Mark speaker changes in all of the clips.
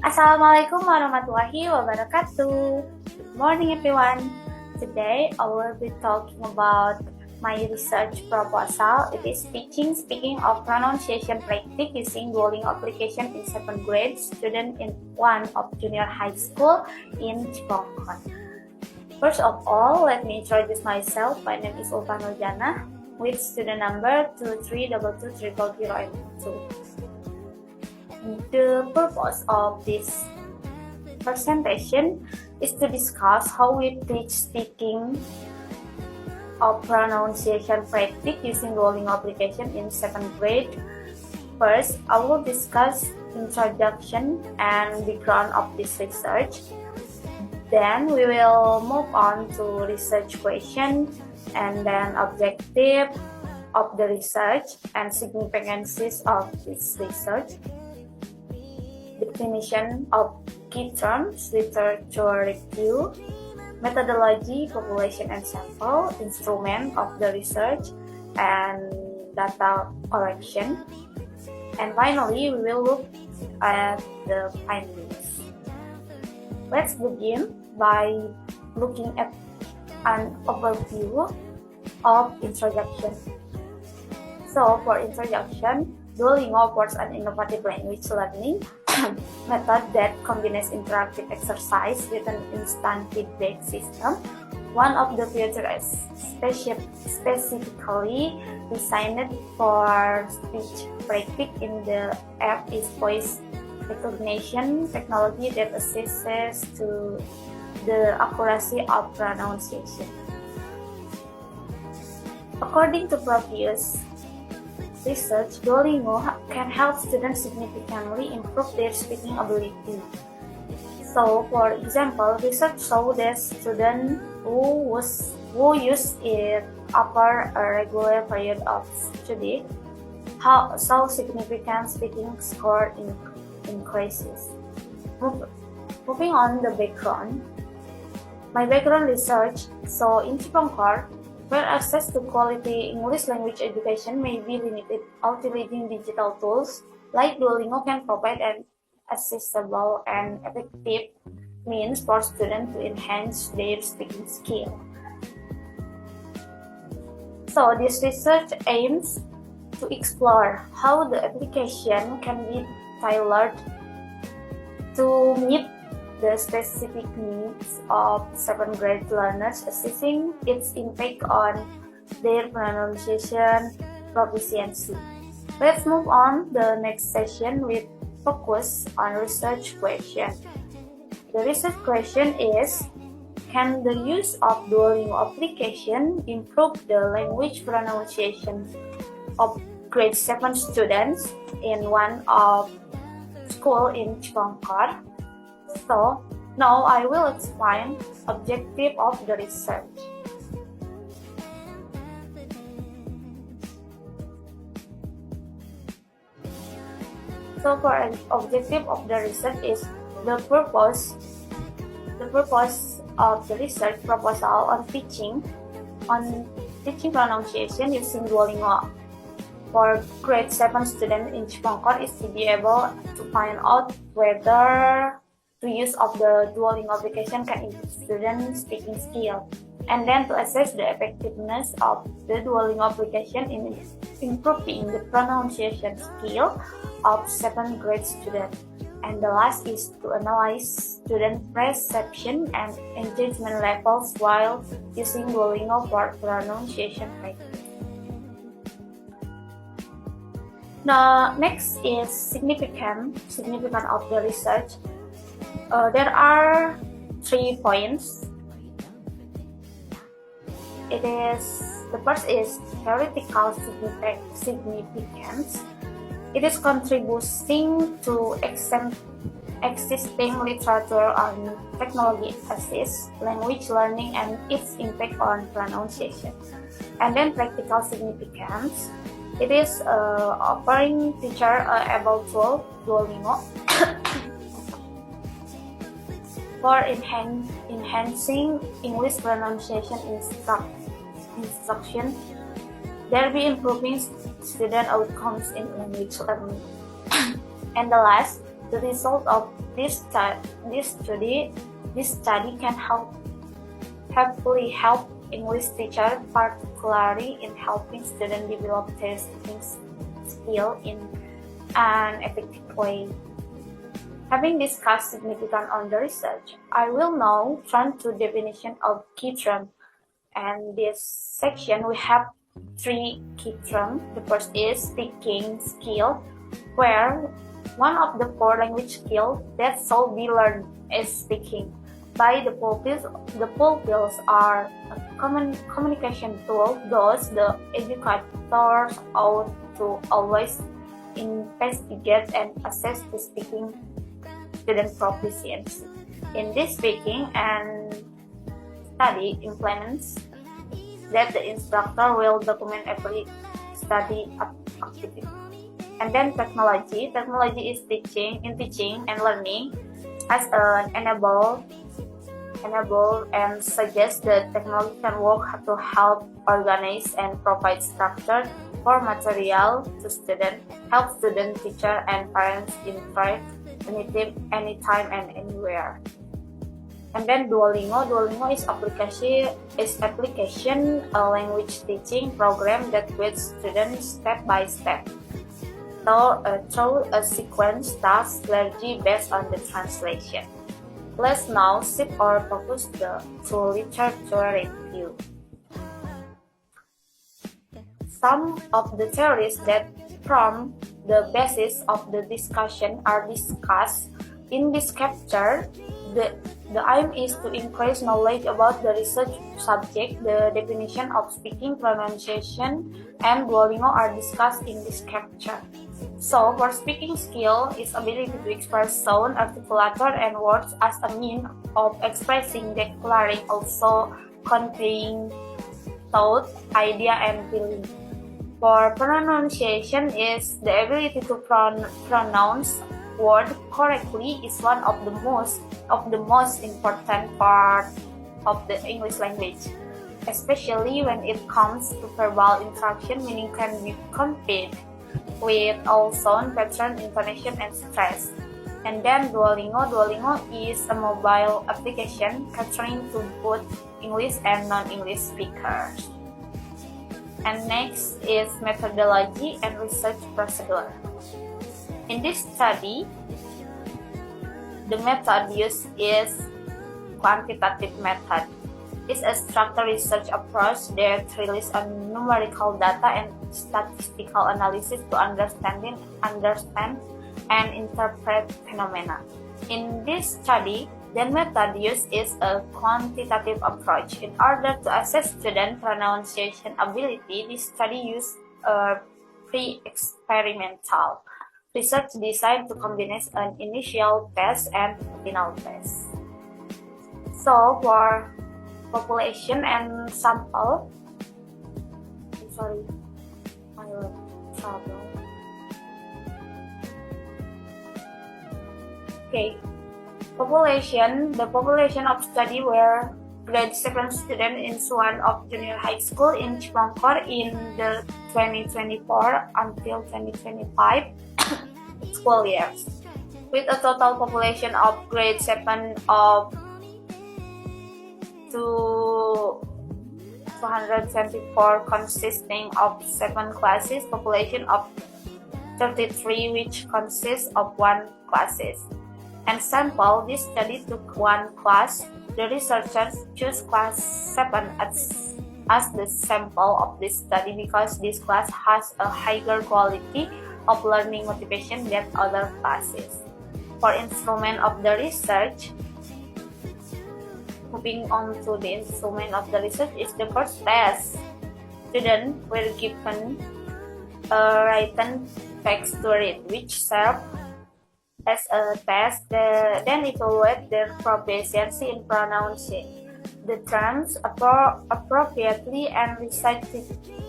Speaker 1: Assalamualaikum warahmatullahi wabarakatuh. Good morning, everyone. Today, I will be talking about my research proposal. It is speaking of pronunciation practice using Duolingo application in 7th grade student in one of junior high school in Cibongkot. First of all, let me introduce myself. My name is Ulfa Nurjana with student number 23222002. The purpose of this presentation is to discuss how we teach speaking of pronunciation practice using Duolingo application in 7th grade. First, I will discuss introduction and background of this research. Then we will move on to research question and then objective of the research and significances of this research. Definition of key terms, literature review, methodology, population and sample, instrument of the research, and data collection. And finally, we will look at the findings. Let's begin by looking at an overview of introduction. So, for introduction, Duolingo offers an innovative language learning method that combines interactive exercise with an instant feedback system. One of the features specifically designed for speech practice in the app is voice recognition technology that assists to the accuracy of pronunciation. According to previous research, Duolingo can help students significantly improve their speaking ability. So, for example, research showed that students who use it after a regular period of study saw significant speaking score increases. Moving on the background, my background research saw in Cibongkot, where access to quality English language education may be limited, utilizing digital tools like Duolingo can provide an accessible and effective means for students to enhance their speaking skill. So this research aims to explore how the application can be tailored to meet the specific needs of 7th grade learners, assessing its impact on their pronunciation proficiency. Let's move on the next session with focus on research question. The research question is, can the use of Duolingo application improve the language pronunciation of grade 7 students in one of school in Cibongkot? So, now I will explain objective of the research. So, for an objective of the research is the purpose of the research proposal on teaching pronunciation using Duolingo for grade 7 students in Cibongkot is to be able to find out whether the use of the Duolingo application can improve students' speaking skill, and then to assess the effectiveness of the Duolingo application in improving the pronunciation skill of 7th grade students. And the last is to analyze student perception and engagement levels while using Duolingo for pronunciation practice. The next is significant of the research. There are 3 points. The first is theoretical significance. It is contributing to existing literature on technology assist language learning and its impact on pronunciation. And then practical significance. It is offering teacher able tool Duolingo for enhancing English pronunciation instruction, thereby improving student outcomes in language learning. And the last, The result of this study can helpfully help English teachers, particularly in helping students develop their speaking skill in an effective way. Having discussed significant on the research, I will now turn to definition of key term. And this section we have 3 key terms. The first is speaking skill, where one of the 4 language skills that should be learned is speaking. By the pupils are a communication tool, thus the educators ought to always investigate and assess the speaking student proficiency. In this speaking and study implements that the instructor will document every study activity. And then technology. Technology is teaching and learning as an enable and suggest that technology can work to help organize and provide structure for material to students, help students, teacher, and parents interact anytime and anywhere. And then Duolingo. Duolingo is application a language teaching program that guides students step by step through a sequence task largely based on the translation. Let's now shift our focus to literature review. Some of the theories that form the basis of the discussion are discussed in this chapter. The aim is to increase knowledge about the research subject. The definition of speaking, pronunciation, and Duolingo are discussed in this chapter. So, for speaking skill is ability to express sound, articulator, and words as a means of expressing, declaring, also conveying thought, idea, and feeling. For pronunciation is the ability to pronounce word correctly is one of the most important part of the English language, especially when it comes to verbal interaction, meaning can be conveyed with all sound, pattern, intonation, and stress. And then Duolingo is a mobile application catering to both English and non-English speakers. And next is methodology and research procedure. In this study, the method used is quantitative method. It's a structured research approach that relies on numerical data and statistical analysis to understand and interpret phenomena. In this study, the method used is a quantitative approach. In order to assess student pronunciation ability, this study used a pre-experimental research designed to combine an initial test and final test. So for population and sample, the population of study were grade 7 students in Suwan of Junior High School in Chibangkor in the 2024 until 2025 school years, with a total population of grade 7 of 224 consisting of 7 classes, population of 33 which consists of 1 classes. And sample, this study took 1 class. The researchers chose class 7 as the sample of this study because this class has a higher quality of learning motivation than other classes. For instrument of the research, moving on to the instrument of the research is the first test. Students were given a written text to read, which served as a test, then evaluate their proficiency in pronouncing the terms appropriately and recited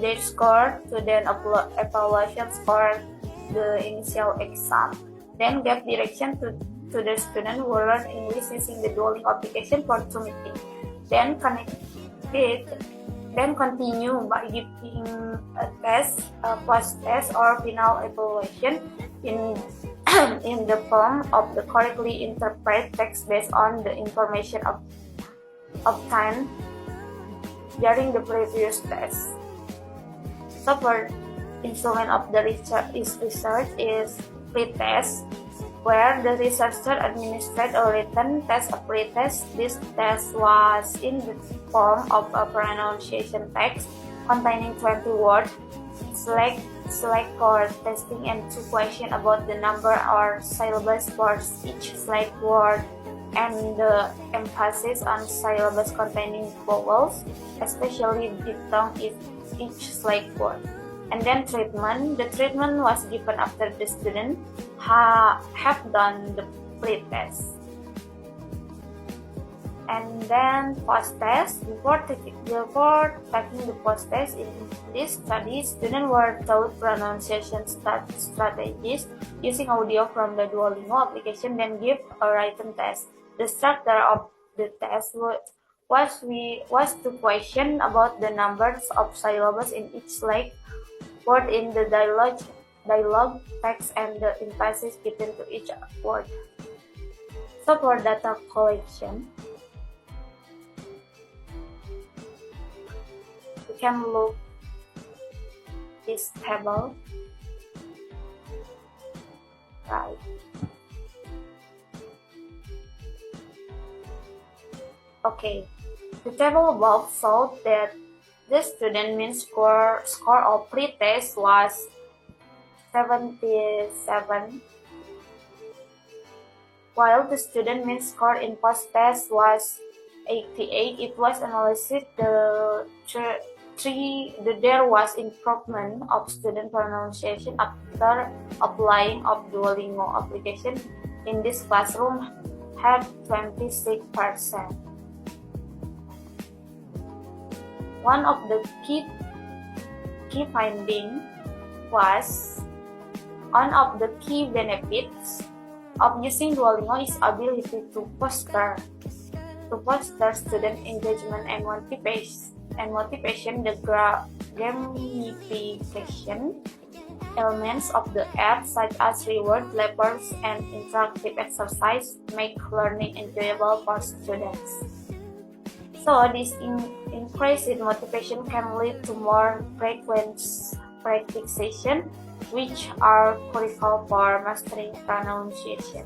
Speaker 1: their score to then evaluations for the initial exam. Then gave direction to the student who learned English using the Duolingo application for 2 meetings. Then continue by giving a test, a post-test or final evaluation in in the form of the correctly interpret text based on the information obtained during the previous test. So for instrument of the research is pretest, where the researcher administered a written test. A pretest, this test was in the form of a pronunciation text containing 20 words, select for testing, and 2 questions about the number or syllables for each select word, and the emphasis on syllables containing vowels, especially diphthong in each select word. And then treatment. The treatment was given after the student have done the pretest. And then post-test. Before taking the post-test in this study, students were taught pronunciation strategies using audio from the Duolingo application, then give a written test. The structure of the test was to question about the numbers of syllables in each select word in the dialogue text and the emphasis given to each word. So for data collection, we can look this table, right? Okay, the table above showed that the student mean score of pretest was 77, while the student mean score in post-test was 88. It was analyzed there was improvement of student pronunciation after applying of Duolingo application in this classroom had 26%. One of the key findings was one of the key benefits of using Duolingo is ability to foster student engagement and motivation. The gamification elements of the app, such as reward levels and interactive exercise, make learning enjoyable for students. So this increase in motivation can lead to more frequent practice sessions, which are critical for mastering pronunciation.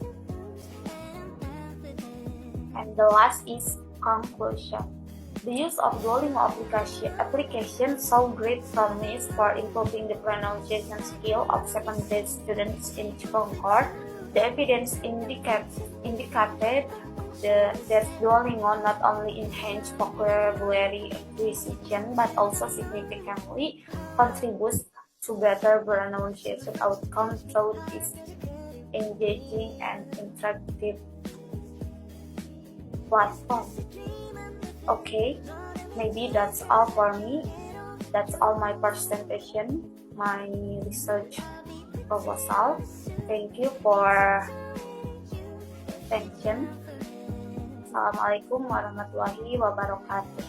Speaker 1: And the last is conclusion. The use of Duolingo application saw great promise for improving the pronunciation skill of second-grade students in Concord. The evidence indicated that Duolingo not only enhanced vocabulary acquisition but also significantly contributes to better pronunciation outcomes through its engaging and interactive platform. Okay, maybe that's all for me. That's all my presentation, my research proposal. Thank you for attention. Assalamualaikum warahmatullahi wabarakatuh.